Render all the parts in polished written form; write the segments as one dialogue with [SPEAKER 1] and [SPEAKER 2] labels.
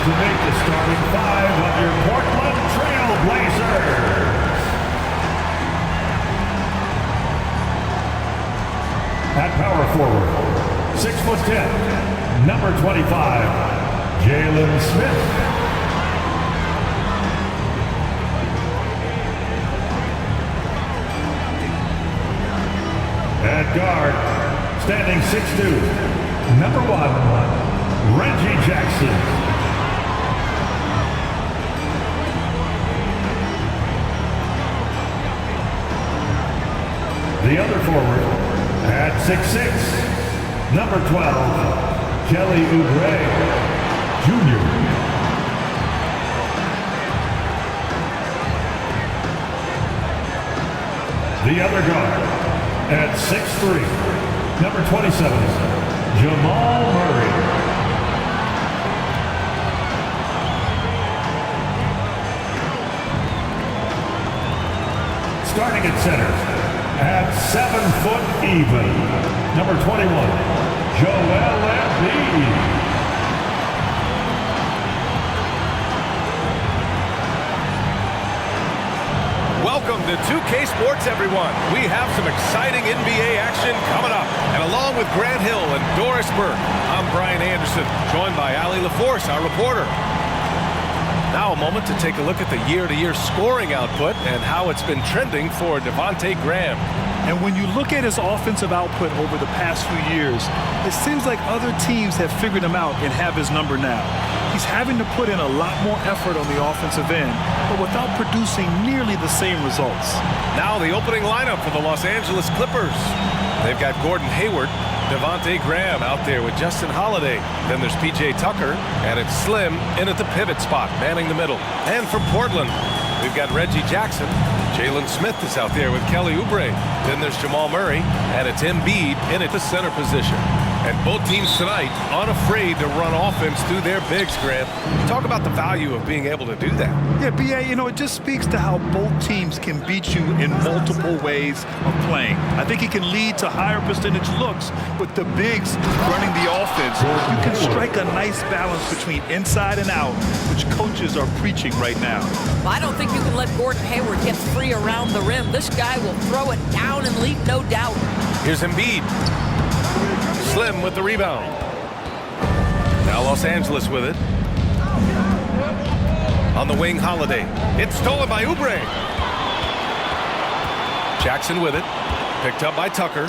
[SPEAKER 1] to make the starting five of your Portland Trail Blazers. At power forward, 6'10", number 25, Jalen Smith. At guard, standing 6'2", number 1, Reggie Jackson. The other forward, at 6'6", number 12, Kelly Oubre Jr. The other guard, at 6'3", number 27, Jamal Murray. Starting at center, at 7 foot even, number 21, Joel Embiid.
[SPEAKER 2] Welcome to 2K Sports, everyone. We have some exciting NBA action coming up. And along with Grant Hill and Doris Burke, I'm Brian Anderson, joined by Allie LaForce, our reporter. Now a moment to take a look at the year-to-year scoring output and how it's been trending for Devontae Graham.
[SPEAKER 3] And when you look at his offensive output over the past few years, it seems like other teams have figured him out and have his number now. He's having to put in a lot more effort on the offensive end, but without producing nearly the same results.
[SPEAKER 2] Now the opening lineup for the Los Angeles Clippers. They've got Gordon Hayward, Devontae Graham out there with Justin Holiday. Then there's P.J. Tucker, and it's Slim in at the pivot spot, manning the middle. And for Portland, we've got Reggie Jackson. Jalen Smith is out there with Kelly Oubre. Then there's Jamal Murray, and it's Embiid in at the center position. And both teams tonight unafraid to run offense through their bigs, Grant. Talk about the value of being able to do that.
[SPEAKER 3] Yeah, B.A., you know, it just speaks to how both teams can beat you in multiple ways of playing. I think it can lead to higher percentage looks with the bigs running the offense. You can strike a nice balance between inside and out, which coaches are preaching right now.
[SPEAKER 4] I don't think you can let Gordon Hayward get free around the rim. This guy will throw it down and leave, no doubt.
[SPEAKER 2] Here's Embiid. Slim with the rebound. Now Los Angeles with it. On the wing, Holiday. It's stolen by Oubre. Jackson with it. Picked up by Tucker.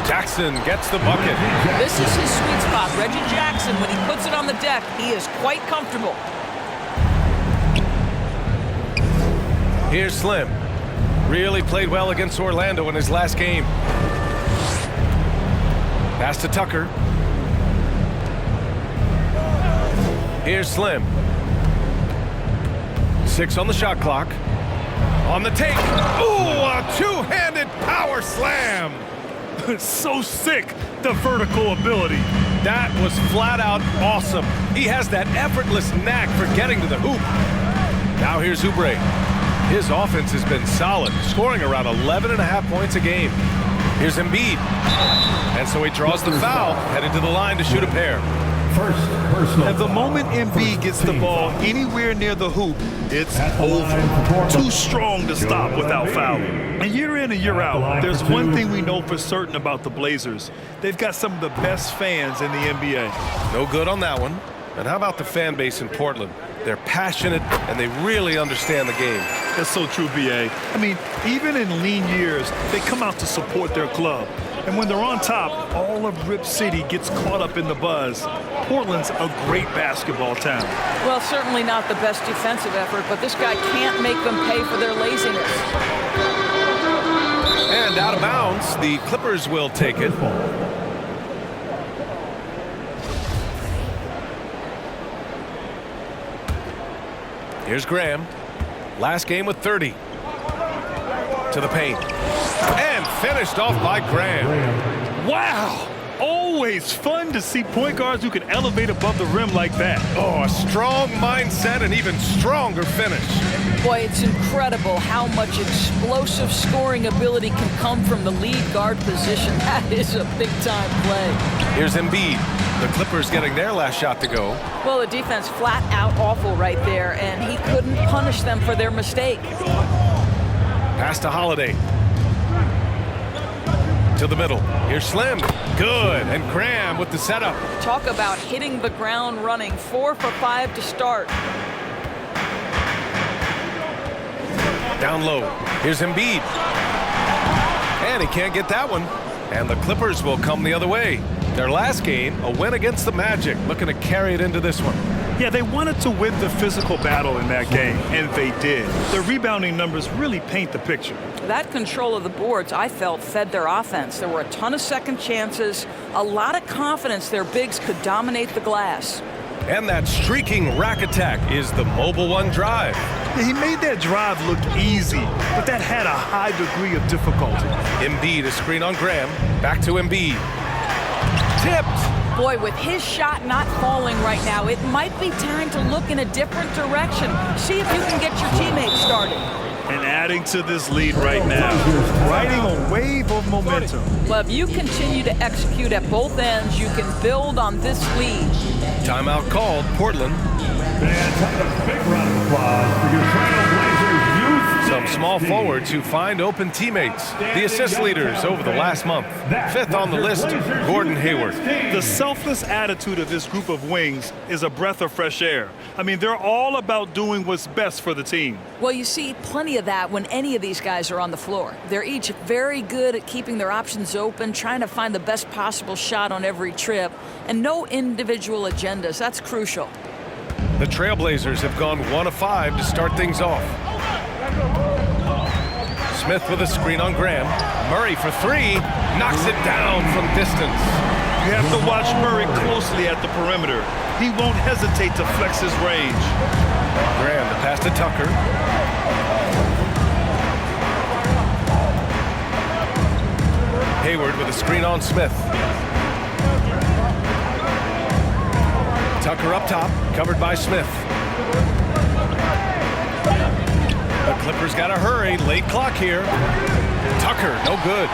[SPEAKER 2] Jackson gets the bucket.
[SPEAKER 4] This is his sweet spot. Reggie Jackson, when he puts it on the deck, he is quite comfortable.
[SPEAKER 2] Here's Slim. Really played well against Orlando in his last game. Pass to Tucker. Here's Slim. 6 on the shot clock. On the take. Ooh, a two-handed power slam.
[SPEAKER 3] So sick, the vertical ability.
[SPEAKER 2] That was flat out awesome. He has that effortless knack for getting to the hoop. Now here's Oubre. His offense has been solid, scoring around 11.5 points a game. Here's Embiid. And so he draws the foul, headed to the line to shoot a pair.
[SPEAKER 1] First personal.
[SPEAKER 3] At the moment Embiid gets the ball anywhere near the hoop, it's over. Too strong to stop without fouling. And year in and year out, there's one thing we know for certain about the Blazers. They've got some of the best fans in the NBA.
[SPEAKER 2] No good on that one. And how about the fan base in Portland? They're passionate, and they really understand the game.
[SPEAKER 3] That's so true, B.A. I mean, even in lean years, they come out to support their club. And when they're on top, all of Rip City gets caught up in the buzz. Portland's a great basketball town.
[SPEAKER 4] Well, certainly not the best defensive effort, but this guy can't make them pay for their laziness.
[SPEAKER 2] And out of bounds, the Clippers will take it. Here's Graham. Last game with 30. To the paint. And finished off by Graham.
[SPEAKER 3] Wow! Always fun to see point guards who can elevate above the rim like that.
[SPEAKER 2] Oh, a strong mindset and even stronger finish.
[SPEAKER 4] Boy, it's incredible how much explosive scoring ability can come from the lead guard position. That is a big-time play.
[SPEAKER 2] Here's Embiid. The Clippers getting their last shot to go.
[SPEAKER 4] Well, the defense flat out awful right there, and he couldn't punish them for their mistake.
[SPEAKER 2] Pass to Holiday. To the middle. Here's Slim. Good. And Graham with the setup.
[SPEAKER 4] Talk about hitting the ground running. 4 for 5 to start.
[SPEAKER 2] Down low. Here's Embiid. And he can't get that one. And the Clippers will come the other way. Their last game, a win against the Magic, looking to carry it into this one.
[SPEAKER 3] Yeah, they wanted to win the physical battle in that game, and they did. Their rebounding numbers really paint the picture.
[SPEAKER 4] That control of the boards, I felt, fed their offense. There were a ton of second chances, a lot of confidence their bigs could dominate the glass.
[SPEAKER 2] And that streaking rack attack is the Mobile One drive.
[SPEAKER 3] Yeah, he made that drive look easy, but that had a high degree of difficulty.
[SPEAKER 2] Embiid, a screen on Graham. Back to Embiid. Tipped.
[SPEAKER 4] Boy, with his shot not falling right now, it might be time to look in a different direction. See if you can get your teammates started.
[SPEAKER 3] And adding to this lead right now, riding a wave of momentum.
[SPEAKER 4] Well, if you continue to execute at both ends, you can build on this lead.
[SPEAKER 2] Timeout called. Portland.
[SPEAKER 1] And take a big round of applause for your Trailblazers youth.
[SPEAKER 2] Some small forwards who find open teammates. The assist leaders over the last month. 5th on the list, Gordon Hayward.
[SPEAKER 3] The selfless attitude of this group of wings is a breath of fresh air. I mean, they're all about doing what's best for the team.
[SPEAKER 4] Well, you see plenty of that when any of these guys are on the floor. They're each very good at keeping their options open, trying to find the best possible shot on every trip, and no individual agendas. That's crucial.
[SPEAKER 2] The Trailblazers have gone 1 of 5 to start things off. Smith with a screen on Graham. Murray for 3. Knocks it down from distance.
[SPEAKER 3] You have to watch Murray closely at the perimeter. He won't hesitate to flex his range.
[SPEAKER 2] Graham, the pass to Tucker. Hayward with a screen on Smith. Tucker up top, covered by Smith. The Clippers got to hurry. Late clock here. Tucker, no good.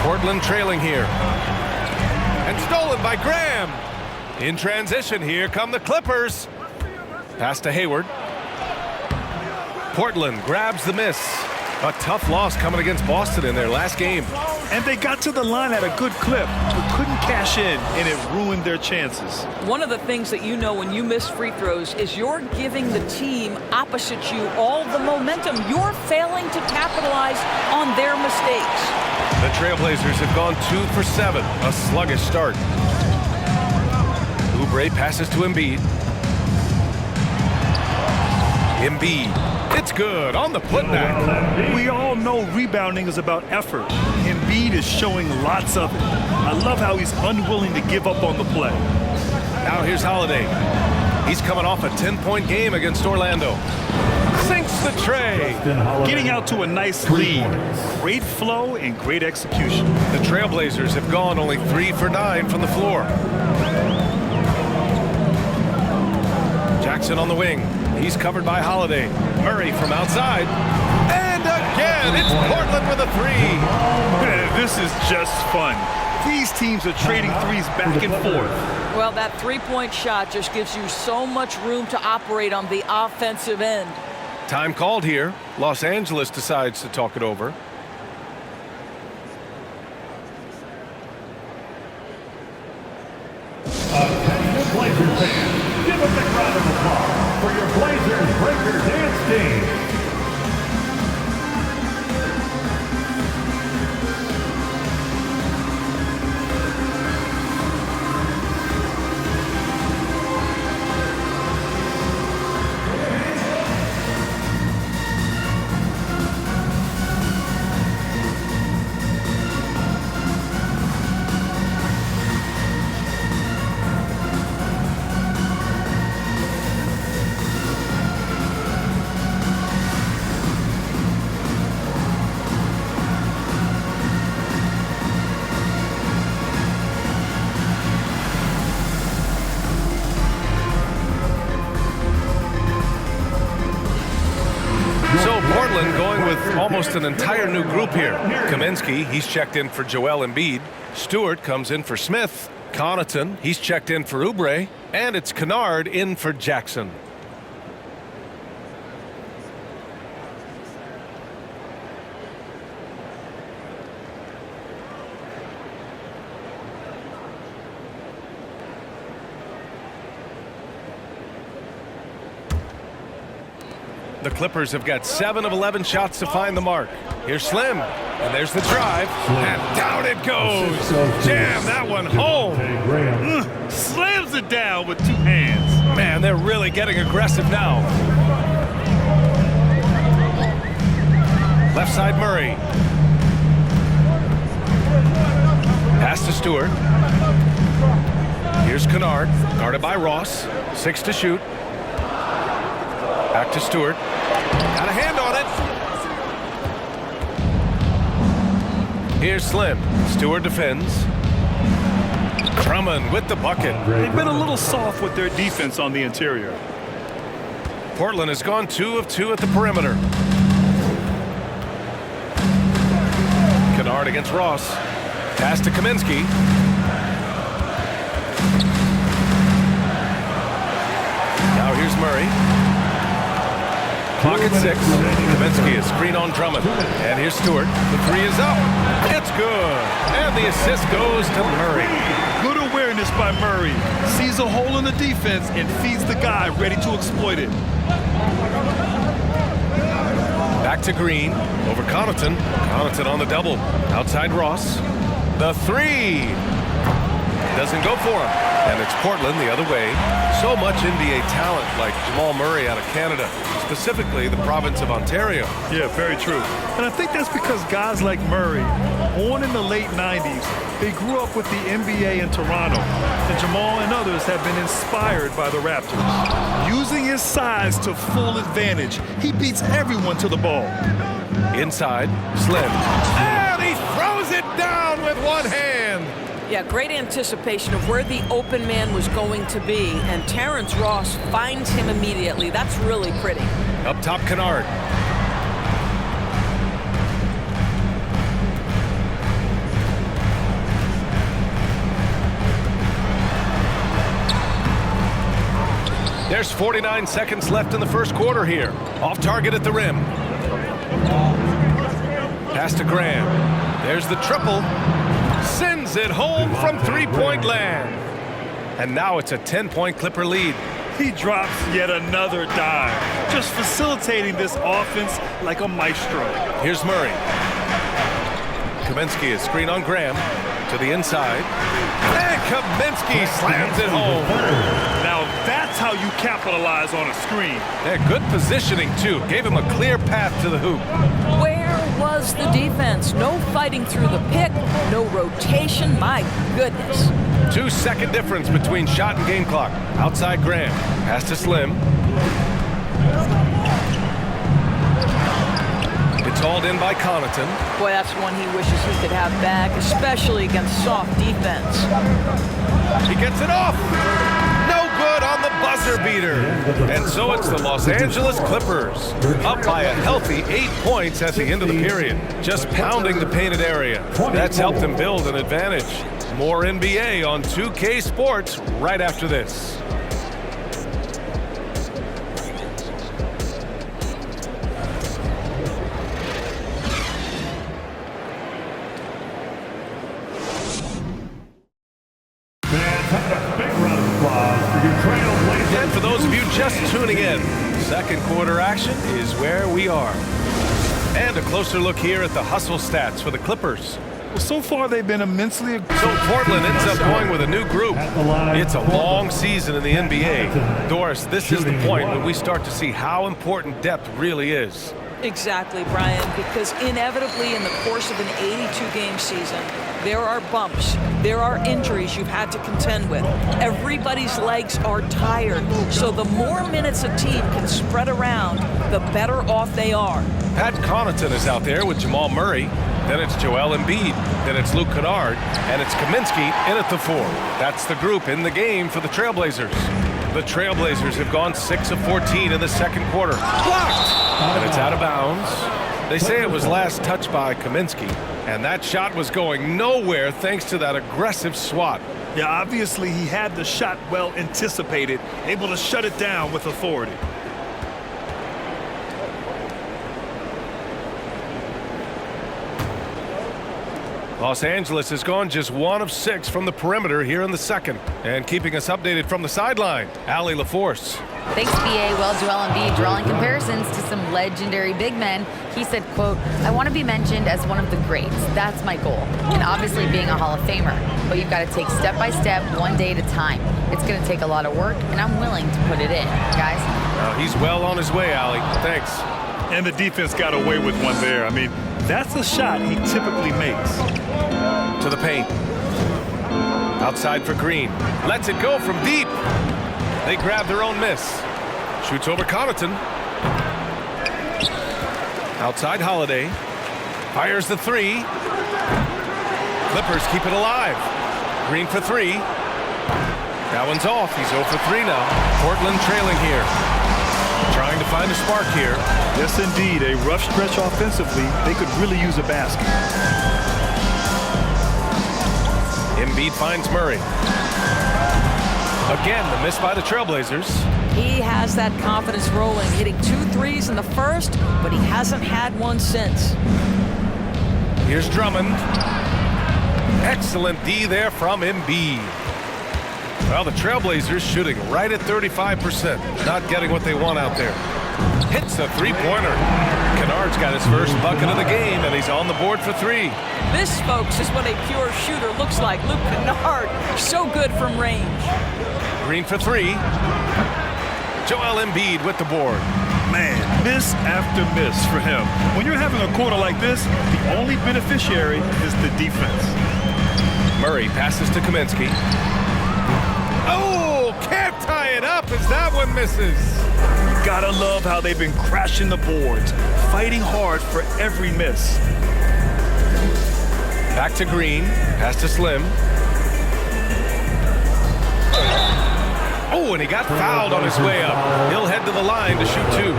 [SPEAKER 2] Portland trailing here. And stolen by Graham. In transition, here come the Clippers. Pass to Hayward. Portland grabs the miss. A tough loss coming against Boston in their last game.
[SPEAKER 3] And they got to the line at a good clip, but couldn't cash in, and it ruined their chances.
[SPEAKER 4] One of the things that you know when you miss free throws is you're giving the team opposite you all the momentum. You're failing to capitalize on their mistakes.
[SPEAKER 2] The Trailblazers have gone 2 for 7, a sluggish start. Oubre passes to Embiid. Embiid. It's good on the putback.
[SPEAKER 3] We all know rebounding is about effort. Embiid is showing lots of it. I love how he's unwilling to give up on the play.
[SPEAKER 2] Now here's Holiday. He's coming off a 10-point game against Orlando. Sinks the tray.
[SPEAKER 3] Getting out to a nice lead. Great flow and great execution.
[SPEAKER 2] The Trailblazers have gone only 3 for 9 from the floor. Jackson on the wing. He's covered by Holiday. Murray from outside. And again, it's Portland with a 3.
[SPEAKER 3] This is just fun. These teams are trading threes back and forth.
[SPEAKER 4] Well, that three-point shot just gives you so much room to operate on the offensive end.
[SPEAKER 2] Time called here. Los Angeles decides to talk it over.
[SPEAKER 1] Attention Blazers fans, give a big round of applause for your Blazers Breaker Dance team.
[SPEAKER 2] almost an entire new group here. Kaminsky, he's checked in for Joel Embiid. Stewart comes in for Smith. Connaughton, he's checked in for Oubre. And it's Kennard in for Jackson. The Clippers have got 7 of 11 shots to find the mark. Here's Slim, and there's the drive, and down it goes. Jam that one home.
[SPEAKER 3] Slams it down with 2 hands.
[SPEAKER 2] Man, they're really getting aggressive now. Left side Murray. Pass to Stewart. Here's Kennard, guarded by Ross. 6 to shoot. Back to Stewart. Got a hand on it. Here's Slim. Stewart defends. Drummond with the bucket.
[SPEAKER 3] They've been a little soft with their defense on the interior.
[SPEAKER 2] Portland has gone 2 of 2 at the perimeter. Kennard against Ross. Pass to Kaminsky. Now here's Murray. Clock at 6. Kaminsky is screen on Drummond. And here's Stewart. The 3 is up. It's good. And the assist goes to Murray.
[SPEAKER 3] Good awareness by Murray. Sees a hole in the defense and feeds the guy ready to exploit it.
[SPEAKER 2] Back to Green. Over Connaughton. Connaughton on the double. Outside Ross. The 3. Doesn't go for him. And it's Portland the other way. So much NBA talent like Jamal Murray out of Canada, specifically the province of Ontario.
[SPEAKER 3] Yeah, very true. And I think that's because guys like Murray, born in the late 90s, they grew up with the NBA in Toronto. And Jamal and others have been inspired by the Raptors. Using his size to full advantage, he beats everyone to the ball.
[SPEAKER 2] Inside, Slim. And he throws it down with one hand.
[SPEAKER 4] Yeah, great anticipation of where the open man was going to be, and Terrence Ross finds him immediately. That's really pretty.
[SPEAKER 2] Up top, Kennard. There's 49 seconds left in the first quarter here. Off target at the rim. Pass to Graham. There's the triple. Sends it home from three-point land. And now it's a 10-point Clipper lead.
[SPEAKER 3] He drops yet another dime, just facilitating this offense like a maestro.
[SPEAKER 2] Here's Murray. Kaminsky is screen on Graham to the inside. And Kaminsky slams it home.
[SPEAKER 3] Now that's how you capitalize on a screen.
[SPEAKER 2] Yeah, good positioning, too. Gave him a clear path to the hoop.
[SPEAKER 4] Where was the defense? No fighting through the pick, no rotation. My goodness.
[SPEAKER 2] 2-second difference between shot and game clock. Outside Graham. Pass to Slim. It's hauled in by Connaughton.
[SPEAKER 4] Boy, that's one he wishes he could have back, especially against soft defense.
[SPEAKER 2] He gets it off. No good on the buzzer beater. And so it's the Los Angeles Clippers, up by a healthy 8 points at the end of the period, just pounding the painted area. That's helped them build an advantage. More NBA on 2K Sports right after this. And for those of you just tuning in, second quarter action is where we are. And a closer look here at the hustle stats for the Clippers.
[SPEAKER 3] Well, so far they've been immensely aggressive.
[SPEAKER 2] So Portland ends up going with a new group. It's a long season in the NBA. Doris, this is the point when we start to see how important depth really is.
[SPEAKER 4] Exactly, Brian, because inevitably in the course of an 82-game season, there are bumps, there are injuries you've had to contend with. Everybody's legs are tired, so the more minutes a team can spread around, the better off they are.
[SPEAKER 2] Pat Connaughton is out there with Jamal Murray. Then it's Joel Embiid. Then it's Luke Kennard. And it's Kaminsky in at the 4. That's the group in the game for the Trailblazers. The Trailblazers have gone 6 of 14 in the second quarter. Blocked! And it's out of bounds. They say it was last touched by Kaminsky, and that shot was going nowhere thanks to that aggressive swat.
[SPEAKER 3] Yeah, obviously he had the shot well anticipated, able to shut it down with authority.
[SPEAKER 2] Los Angeles has gone just 1 of 6 from the perimeter here in the second. And keeping us updated from the sideline, Allie LaForce.
[SPEAKER 5] Thanks, BA. Well, Joel Embiid drawing comparisons to some legendary big men. He said, quote, "I want to be mentioned as one of the greats. That's my goal." And obviously being a Hall of Famer. But you've got to take step by step, one day at a time. It's going to take a lot of work, and I'm willing to put it in. Guys?
[SPEAKER 2] He's well on his way, Allie. Thanks.
[SPEAKER 3] And the defense got away with one there. I mean, that's a shot he typically makes.
[SPEAKER 2] To the paint. Outside for Green. Lets it go from deep. They grab their own miss. Shoots over Connaughton. Outside Holiday. Fires the 3. Clippers keep it alive. Green for 3. That one's off. He's 0 for 3 now. Portland trailing here. Trying to find a spark here.
[SPEAKER 3] Yes, indeed. A rough stretch offensively. They could really use a basket.
[SPEAKER 2] Embiid finds Murray. Again, the miss by the Trailblazers.
[SPEAKER 4] He has that confidence rolling, hitting 2 threes in the first, but he hasn't had one since.
[SPEAKER 2] Here's Drummond. Excellent D there from Embiid. Well, the Trailblazers shooting right at 35%. Not getting what they want out there. Hits a 3-pointer. Kennard's got his first bucket of the game, and he's on the board for 3.
[SPEAKER 4] This, folks, is what a pure shooter looks like. Luke Kennard, so good from range.
[SPEAKER 2] Green for 3. Joel Embiid with the board.
[SPEAKER 3] Man, miss after miss for him. When you're having a quarter like this, the only beneficiary is the defense.
[SPEAKER 2] Murray passes to Kaminsky. Oh, can't tie it up as that one misses.
[SPEAKER 3] You gotta love how they've been crashing the boards, fighting hard for every miss.
[SPEAKER 2] Back to Green, pass to Slim. Oh, and he got fouled on his way up. He'll head to the line to shoot 2.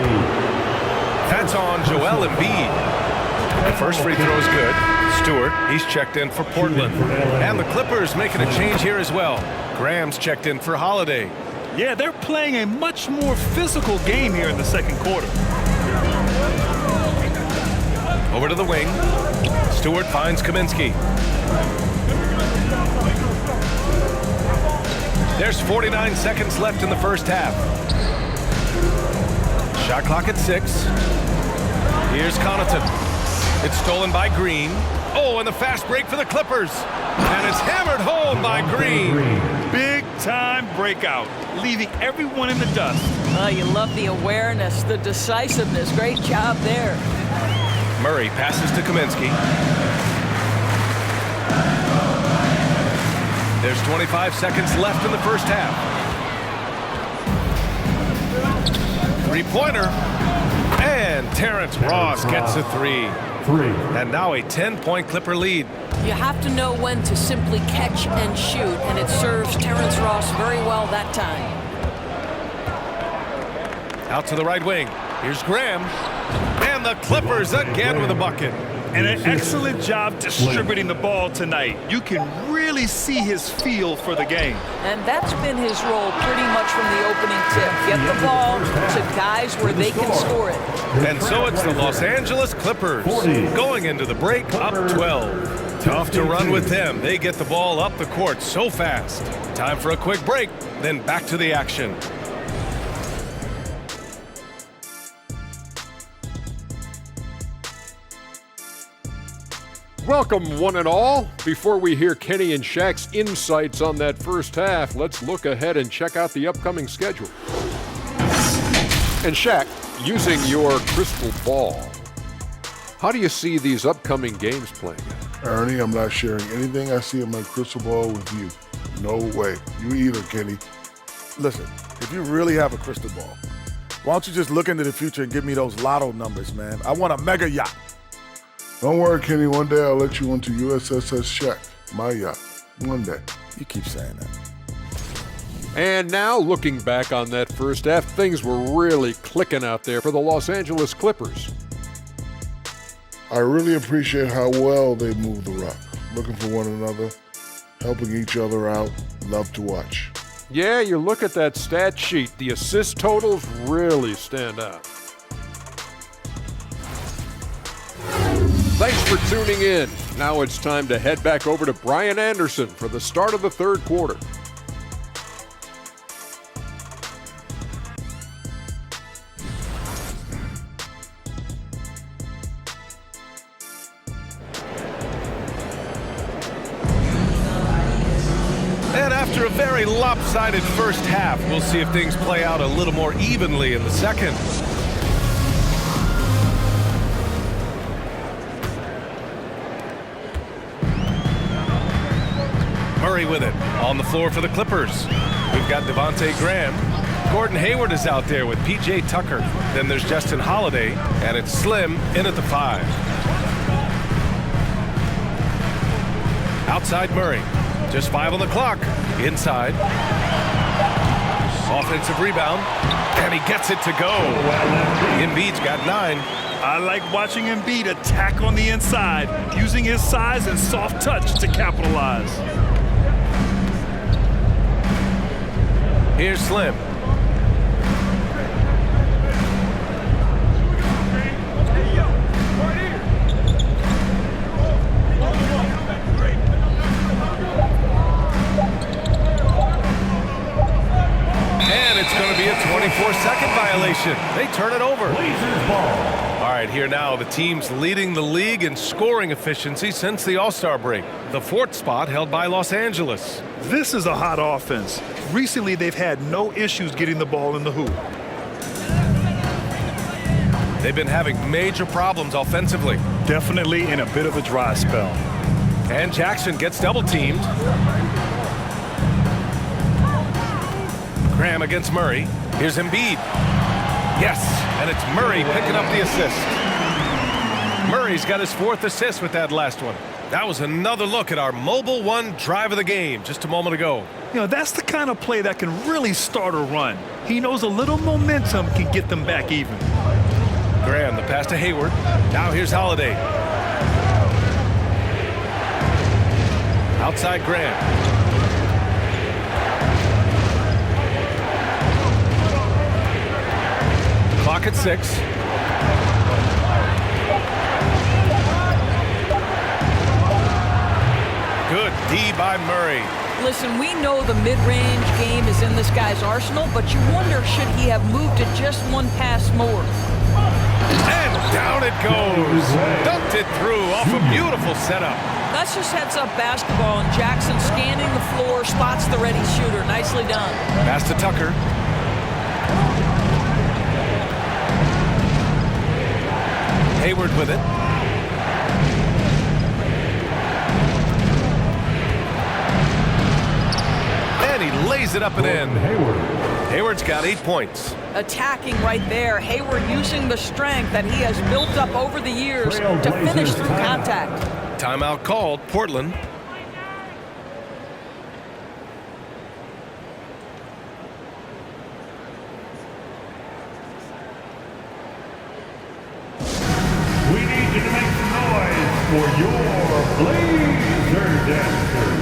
[SPEAKER 2] That's on Joel Embiid. The first free throw is good. Stewart, he's checked in for Portland. And the Clippers making a change here as well. Graham's checked in for Holiday.
[SPEAKER 3] Yeah, they're playing a much more physical game here in the second quarter.
[SPEAKER 2] Over to the wing. Stewart finds Kaminsky. There's 49 seconds left in the first half. Shot clock at 6. Here's Connaughton. It's stolen by Green. Oh, and the fast break for the Clippers. And it's hammered home by Green.
[SPEAKER 3] Big time breakout, leaving everyone in the dust.
[SPEAKER 4] Oh, you love the awareness, the decisiveness. Great job there.
[SPEAKER 2] Murray passes to Kaminsky. There's 25 seconds left in the first half. 3-pointer. And Terrence Ross gets a 3. And now a 10-point Clipper lead.
[SPEAKER 4] You have to know when to simply catch and shoot, and it serves Terrence Ross very well that time.
[SPEAKER 2] Out to the right wing. Here's Graham. And the Clippers again with a bucket.
[SPEAKER 3] And an excellent job distributing the ball tonight. You can really see his feel for the game.
[SPEAKER 4] And that's been his role pretty much from the opening tip. Get the ball to guys where they can score it.
[SPEAKER 2] And so it's the Los Angeles Clippers going into the break up 12. Tough to run with them. They get the ball up the court so fast. Time for a quick break, then back to the action.
[SPEAKER 6] Welcome, one and all. Before we hear Kenny and Shaq's insights on that first half, let's look ahead and check out the upcoming schedule. And Shaq, using your crystal ball, how do you see these upcoming games playing out?
[SPEAKER 7] Ernie, I'm not sharing anything I see in my crystal ball with you. No way. You either, Kenny.
[SPEAKER 8] Listen, if you really have a crystal ball, why don't you just look into the future and give me those lotto numbers, man? I want a mega yacht.
[SPEAKER 7] Don't worry, Kenny. One day I'll let you onto USSS Shaq, my yacht. One day.
[SPEAKER 8] You keep saying that.
[SPEAKER 6] And now, looking back on that first half, things were really clicking out there for the Los Angeles Clippers.
[SPEAKER 7] I really appreciate how well they move the rock, looking for one another, helping each other out. Love to watch.
[SPEAKER 6] Yeah, you look at that stat sheet, the assist totals really stand out. Thanks for tuning in. Now it's time to head back over to Brian Anderson for the start of the third quarter.
[SPEAKER 2] And after a very lopsided first half, we'll see if things play out a little more evenly in the second. Murray with it on the floor for the Clippers. We've got Devontae Graham. Gordon Hayward is out there with PJ Tucker. Then there's Justin Holiday, and it's Slim in at the 5. Outside Murray. Just 5 on the clock. Inside. Offensive rebound. And he gets it to go. Embiid's got 9.
[SPEAKER 3] I like watching Embiid attack on the inside, using his size and soft touch to capitalize.
[SPEAKER 2] Here's Slim. And it's going to be a 24-second violation. They turn it over.
[SPEAKER 1] Blazers ball.
[SPEAKER 2] All right, here now, the teams leading the league in scoring efficiency since the All-Star break. The 4th spot held by Los Angeles.
[SPEAKER 3] This is a hot offense. Recently, they've had no issues getting the ball in the hoop.
[SPEAKER 2] They've been having major problems offensively.
[SPEAKER 3] Definitely in a bit of a dry spell.
[SPEAKER 2] And Jackson gets double-teamed. Graham against Murray. Here's Embiid. Yes, and it's Murray picking up the assist. Murray's got his 4th assist with that last one. That was another look at our Mobile One drive of the game just a moment ago.
[SPEAKER 3] You know, that's the kind of play that can really start a run. He knows a little momentum can get them back even.
[SPEAKER 2] Graham, the pass to Hayward. Now here's Holiday. Outside Graham. Clock at 6. Good D by Murray.
[SPEAKER 4] Listen, we know the mid-range game is in this guy's arsenal, but you wonder, should he have moved to just one pass more?
[SPEAKER 2] And down it goes. Dumped it through off a beautiful setup.
[SPEAKER 4] That's just heads-up basketball, and Jackson scanning the floor, spots the ready shooter. Nicely done.
[SPEAKER 2] Pass to Tucker. Hayward with it. And he lays it up and in. Hayward's got 8 points.
[SPEAKER 4] Attacking right there. Hayward using the strength that he has built up over the years to finish through contact.
[SPEAKER 2] Timeout called. Portland.
[SPEAKER 1] We need you to make some noise for your Blazer Dancers.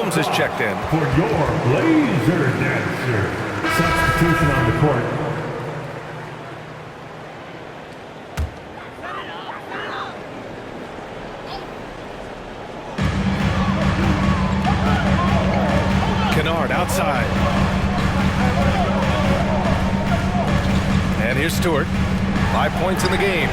[SPEAKER 2] Williams is checked in.
[SPEAKER 1] For your Blazer dancer. Substitution on the court.
[SPEAKER 2] Kennard outside. And here's Stewart. 5 points in the game.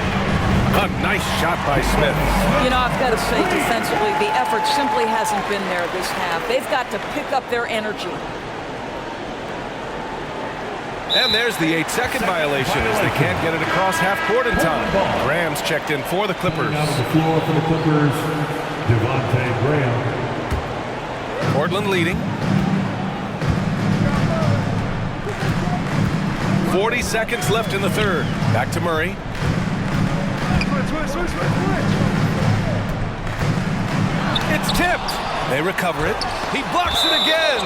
[SPEAKER 2] A nice shot by Smith.
[SPEAKER 4] You know, I've got to say, defensively, the effort simply hasn't been there this half. They've got to pick up their energy.
[SPEAKER 2] And there's the 8-second violation as they can't get it across half court in time. Graham's checked in for the Clippers.
[SPEAKER 1] Out of the floor for the Clippers, Devontae Graham.
[SPEAKER 2] Portland leading. 40 seconds left in the third. Back to Murray. It's tipped. They recover it. He blocks it again.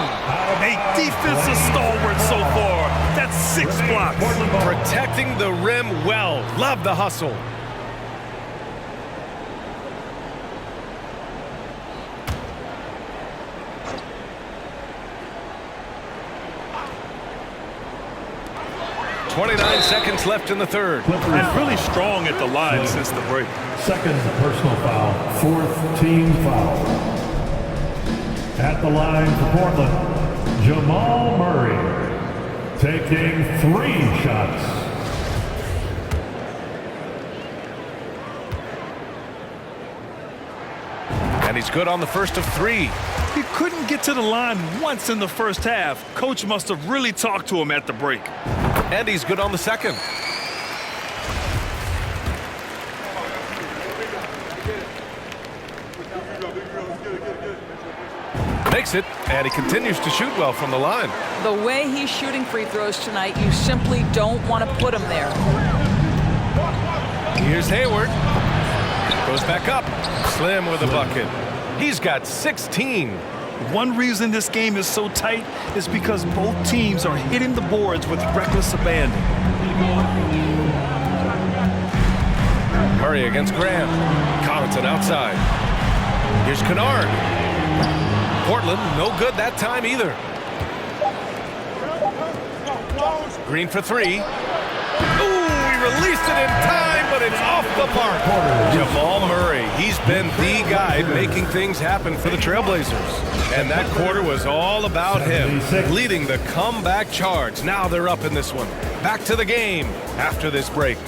[SPEAKER 3] A defensive stalwart so far. That's 6 blocks.
[SPEAKER 2] Protecting the rim well. Love the hustle. .29 seconds left in the third.
[SPEAKER 3] And really strong at the line since the break.
[SPEAKER 1] Second personal foul, 4th team foul. At the line for Portland, Jamal Murray taking 3 shots.
[SPEAKER 2] And he's good on the first of 3.
[SPEAKER 3] He couldn't get to the line once in the first half. Coach must have really talked to him at the break.
[SPEAKER 2] And he's good on the second. Makes it, and he continues to shoot well from the line.
[SPEAKER 4] The way he's shooting free throws tonight, you simply don't want to put him there.
[SPEAKER 2] Here's Hayward. Goes back up. Slim with a bucket. He's got 16.
[SPEAKER 3] One reason this game is so tight is because both teams are hitting the boards with reckless abandon.
[SPEAKER 2] Murray against Graham. Connaughton outside. Here's Kennard. Portland, no good that time either. Green for 3. Ooh, he released it in time, but it's off the mark. Jamal Murray, he's been the guy making things happen for the Trailblazers. And that quarter was all about him, leading the comeback charge. Now they're up in this one. Back to the game after this break.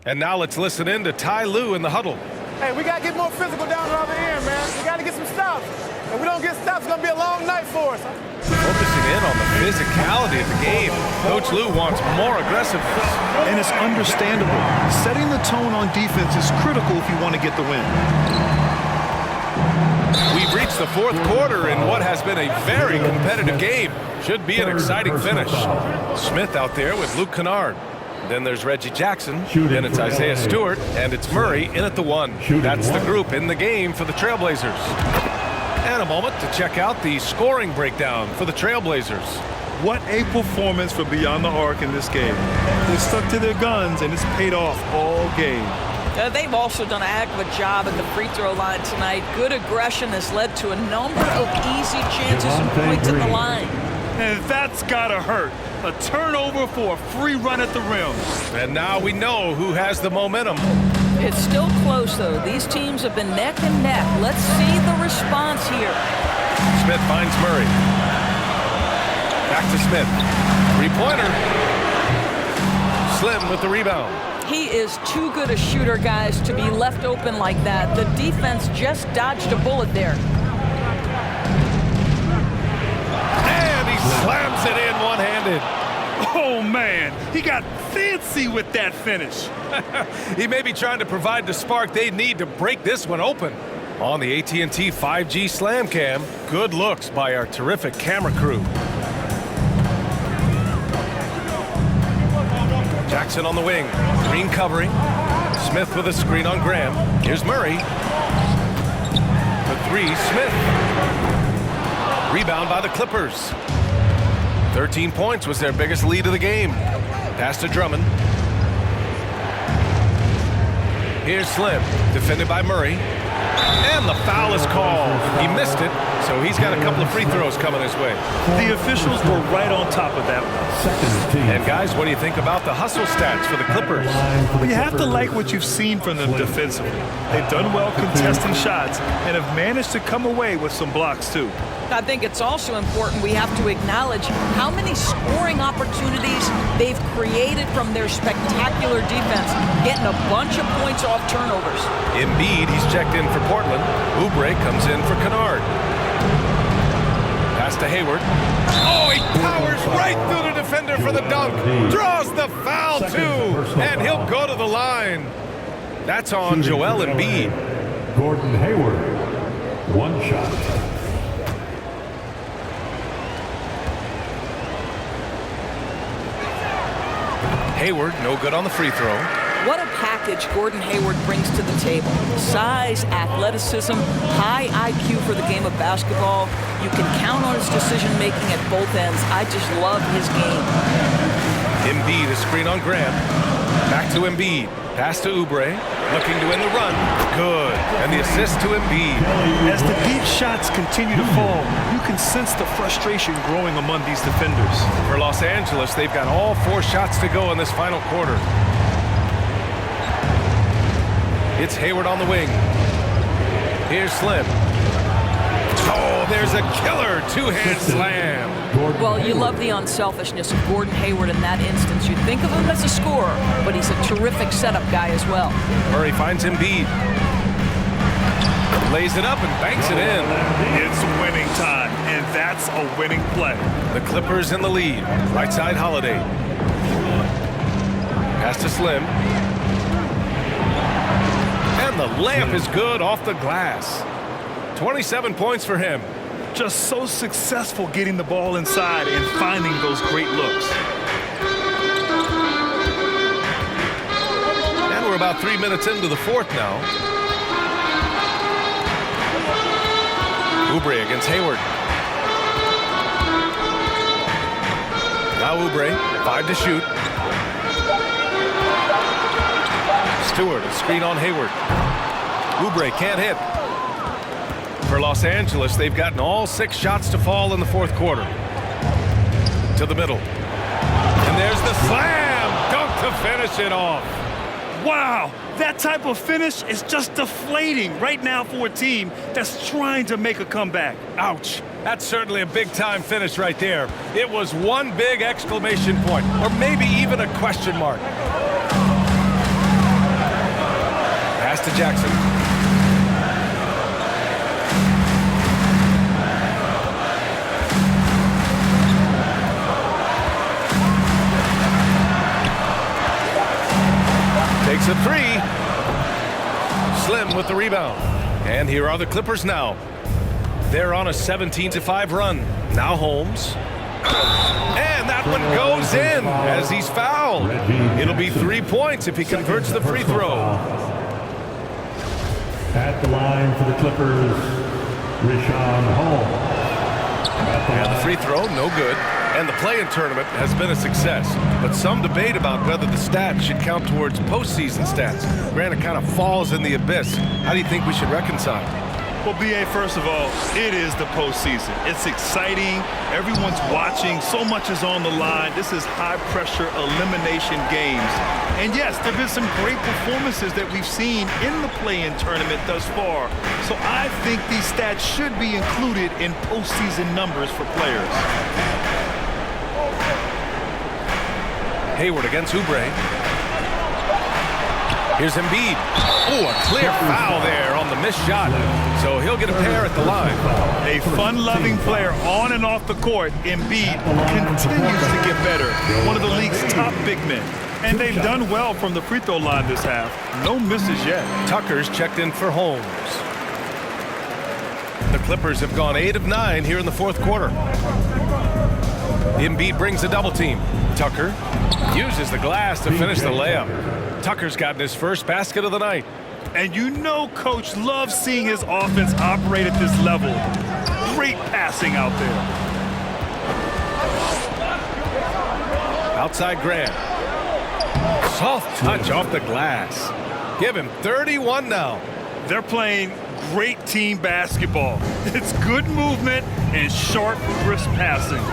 [SPEAKER 2] And now let's listen in to Ty Lue in the huddle.
[SPEAKER 9] Hey, we got to get more physical down the other end, man. We got to get some stops. If we don't get stops, it's going to be a long night for us.
[SPEAKER 2] Focusing in on the physicality of the game. Coach Lue wants more aggressiveness.
[SPEAKER 3] And it's understandable. Setting the tone on defense is critical if you want to get the win.
[SPEAKER 2] We've reached the fourth quarter in what has been a very competitive game. Should be an exciting finish. Smith out there with Luke Kennard. Then there's Reggie Jackson, then it's Isaiah Stewart, and it's Murray in at the 1. That's the group in the game for the Trailblazers. And a moment to check out the scoring breakdown for the Trailblazers.
[SPEAKER 3] What a performance for Beyond the Arc in this game. They stuck to their guns, and it's paid off all game.
[SPEAKER 4] They've also done a heck of a job at the free throw line tonight. Good aggression has led to a number of easy chances and points at the line.
[SPEAKER 3] And that's gotta hurt. A turnover for a free run at the rim.
[SPEAKER 2] And now we know who has the momentum.
[SPEAKER 4] It's still close, though. These teams have been neck and neck. Let's see the response here.
[SPEAKER 2] Smith finds Murray. Back to Smith. 3-pointer. Slim with the rebound.
[SPEAKER 4] He is too good a shooter, guys, to be left open like that. The defense just dodged a bullet there.
[SPEAKER 2] And he slams it in one-handed.
[SPEAKER 3] Oh, man. He got fancy with that finish.
[SPEAKER 2] He may be trying to provide the spark they need to break this one open. On the AT&T 5G Slam Cam, good looks by our terrific camera crew. Jackson on the wing. Green covering. Smith with a screen on Graham. Here's Murray. The 3, Smith. Rebound by the Clippers. 13 points was their biggest lead of the game. Pass to Drummond. Here's Slim, defended by Murray. And the foul is called. He missed it, so he's got a couple of free throws coming his way.
[SPEAKER 3] The officials were right on top of that one.
[SPEAKER 2] And guys, what do you think about the hustle stats for the Clippers?
[SPEAKER 3] Well, you have to like what you've seen from them defensively. They've done well contesting shots and have managed to come away with some blocks too.
[SPEAKER 4] I think it's also important we have to acknowledge how many scoring opportunities they've created from their spectacular defense, getting a bunch of points off turnovers.
[SPEAKER 2] Embiid, he's checked in for Portland. Oubre comes in for Kennard. Pass to Hayward. Oh, he powers right through the defender for the dunk. Draws the foul, too. And he'll go to the line. That's on Joel Embiid.
[SPEAKER 1] Gordon Hayward, one shot.
[SPEAKER 2] Hayward, no good on the free throw.
[SPEAKER 4] What a package Gordon Hayward brings to the table. Size, athleticism, high IQ for the game of basketball. You can count on his decision-making at both ends. I just love his game.
[SPEAKER 2] Embiid, a screen on Graham. Back to Embiid. Pass to Oubre. Looking to win the run. Good. And the assist to Embiid.
[SPEAKER 3] As the deep shots continue to fall, you can sense the frustration growing among these defenders.
[SPEAKER 2] For Los Angeles, they've got all 4 shots to go in this final quarter. It's Hayward on the wing. Here's Slim. Oh, there's a killer two-hand slam.
[SPEAKER 4] Well, you love the unselfishness of Gordon Hayward in that instance. You'd think of him as a scorer, but he's a terrific setup guy as well.
[SPEAKER 2] Murray finds Embiid. Lays it up and banks it in.
[SPEAKER 3] It's winning time, and that's a winning play.
[SPEAKER 2] The Clippers in the lead. Right side Holiday. Pass to Slim. And the layup is good off the glass. 27 points for him.
[SPEAKER 3] Just so successful getting the ball inside and finding those great looks.
[SPEAKER 2] And we're about 3 minutes into the fourth now. Oubre against Hayward. Now Oubre, 5 to shoot. Stewart, a screen on Hayward. Oubre can't hit. For Los Angeles, they've gotten all 6 shots to fall in the fourth quarter. To the middle. And there's the slam! Dunk to finish it off.
[SPEAKER 3] Wow, that type of finish is just deflating right now for a team that's trying to make a comeback.
[SPEAKER 2] Ouch. That's certainly a big-time finish right there. It was one big exclamation point, or maybe even a question mark. Pass to Jackson. Takes a 3. Slim with the rebound. And here are the Clippers now. They're on a 17-5 run. Now Holmes. And that one goes in as he's fouled. It'll be 3 points if he converts the free throw.
[SPEAKER 1] At the line for the Clippers, Richaun Holmes.
[SPEAKER 2] And the free throw, no good. And the play-in tournament has been a success, but some debate about whether the stats should count towards postseason stats. Granted, kind of falls in the abyss. How do you think we should reconcile?
[SPEAKER 3] Well, B.A., first of all, it is the postseason. It's exciting. Everyone's watching. So much is on the line. This is high-pressure elimination games. And yes, there have been some great performances that we've seen in the play-in tournament thus far. So I think these stats should be included in postseason numbers for players.
[SPEAKER 2] Hayward against Oubre. Here's Embiid. Oh, a clear foul there on the missed shot. So he'll get a pair at the line.
[SPEAKER 3] A fun-loving player on and off the court, Embiid continues to get better. One of the league's top big men. And they've done well from the free throw line this half. No misses yet.
[SPEAKER 2] Tucker's checked in for Holmes. The Clippers have gone 8 of 9 here in the fourth quarter. Embiid brings a double team. Tucker uses the glass to finish the layup. Tucker's gotten his first basket of the night.
[SPEAKER 3] And you know Coach loves seeing his offense operate at this level. Great passing out there.
[SPEAKER 2] Outside Graham. Soft touch off the glass. Give him 31 now.
[SPEAKER 3] They're playing great team basketball. It's good movement and sharp, crisp passing.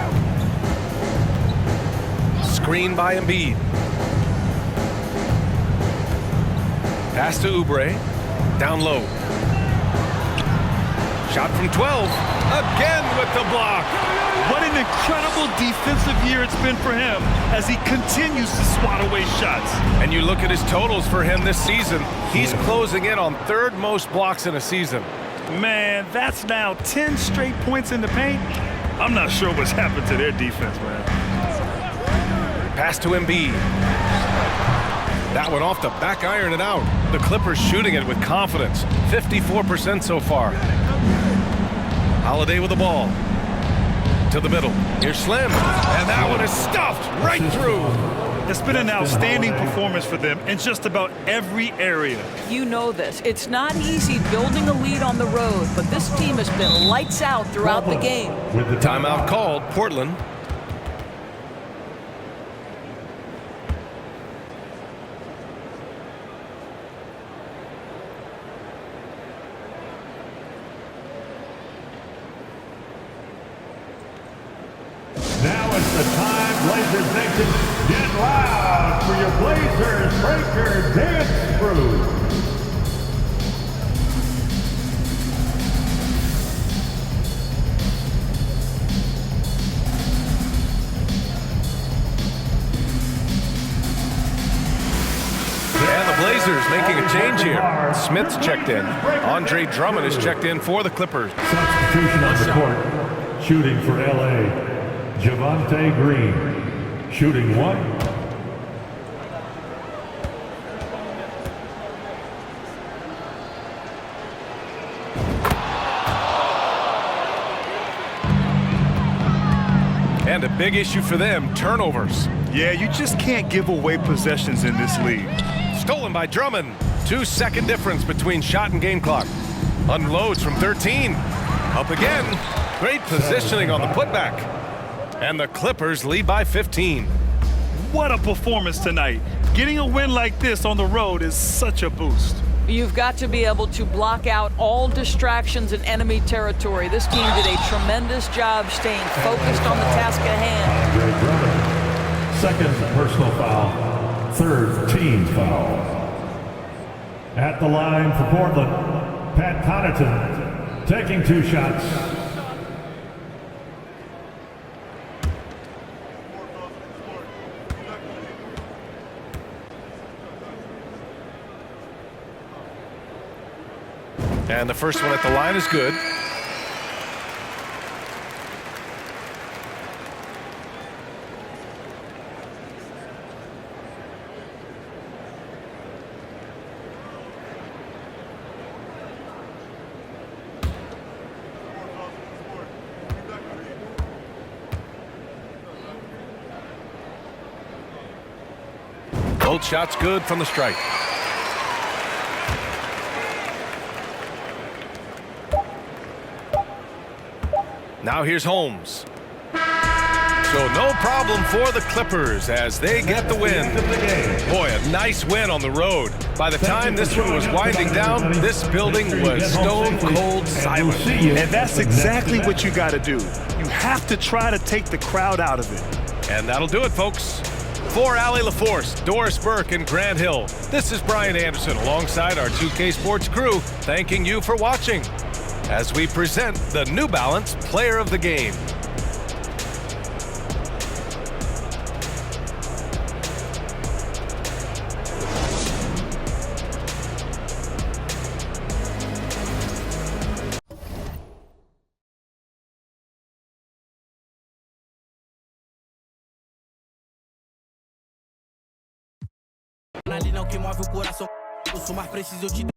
[SPEAKER 2] Screen by Embiid. Pass to Oubre. Down low. Shot from 12. Again with the block.
[SPEAKER 3] What an incredible defensive year it's been for him as he continues to swat away shots.
[SPEAKER 2] And you look at his totals for him this season. He's closing in on third most blocks in a season.
[SPEAKER 3] Man, that's now 10 straight points in the paint. I'm not sure what's happened to their defense, man.
[SPEAKER 2] Pass to Embiid. That one off the back iron and out. The Clippers shooting it with confidence. 54% so far. Holiday with the ball. To the middle. Here's Slim. And that one is stuffed right through.
[SPEAKER 3] It's been an outstanding performance for them in just about every area.
[SPEAKER 4] You know this. It's not easy building a lead on the road, but this team has been lights out throughout the game.
[SPEAKER 1] With the
[SPEAKER 2] Timeout called. Portland.
[SPEAKER 1] Now it's the time, Blazers Nation. Get loud for your Blazers Breaker Dance Crew.
[SPEAKER 2] And the Blazers making a change here. Smith's checked in. Andre Drummond is checked in for the Clippers.
[SPEAKER 1] Substitution on the court. Shooting for LA. Javonte Green. Shooting one.
[SPEAKER 2] And a big issue for them, turnovers.
[SPEAKER 3] Yeah, you just can't give away possessions in this league.
[SPEAKER 2] Stolen by Drummond. 2-second difference between shot and game clock. Unloads from 13. Up again. Great positioning on the putback. And the Clippers lead by 15.
[SPEAKER 3] What a performance tonight. Getting a win like this on the road is such a boost.
[SPEAKER 4] You've got to be able to block out all distractions in enemy territory. This team did a tremendous job staying focused on the task at hand.
[SPEAKER 1] Andre Drummond. Second personal foul. Third team foul. At the line for Portland, Pat Connaughton taking 2 shots.
[SPEAKER 2] And the first one at the line is good. Both shots good from the strike. Now here's Holmes. So no problem for the Clippers as they get the win. Boy, a nice win on the road. By the time this one was winding down, this building was stone cold silent.
[SPEAKER 3] And that's exactly what you got to do. You have to try to take the crowd out of it.
[SPEAKER 2] And that'll do it, folks. For Allie LaForce, Doris Burke, and Grant Hill, this is Brian Anderson alongside our 2K Sports crew, thanking you for watching as we present the New Balance Player of the Game.
[SPEAKER 10] Adrenalina é o que move o coração. Eu sou mais preciso, eu te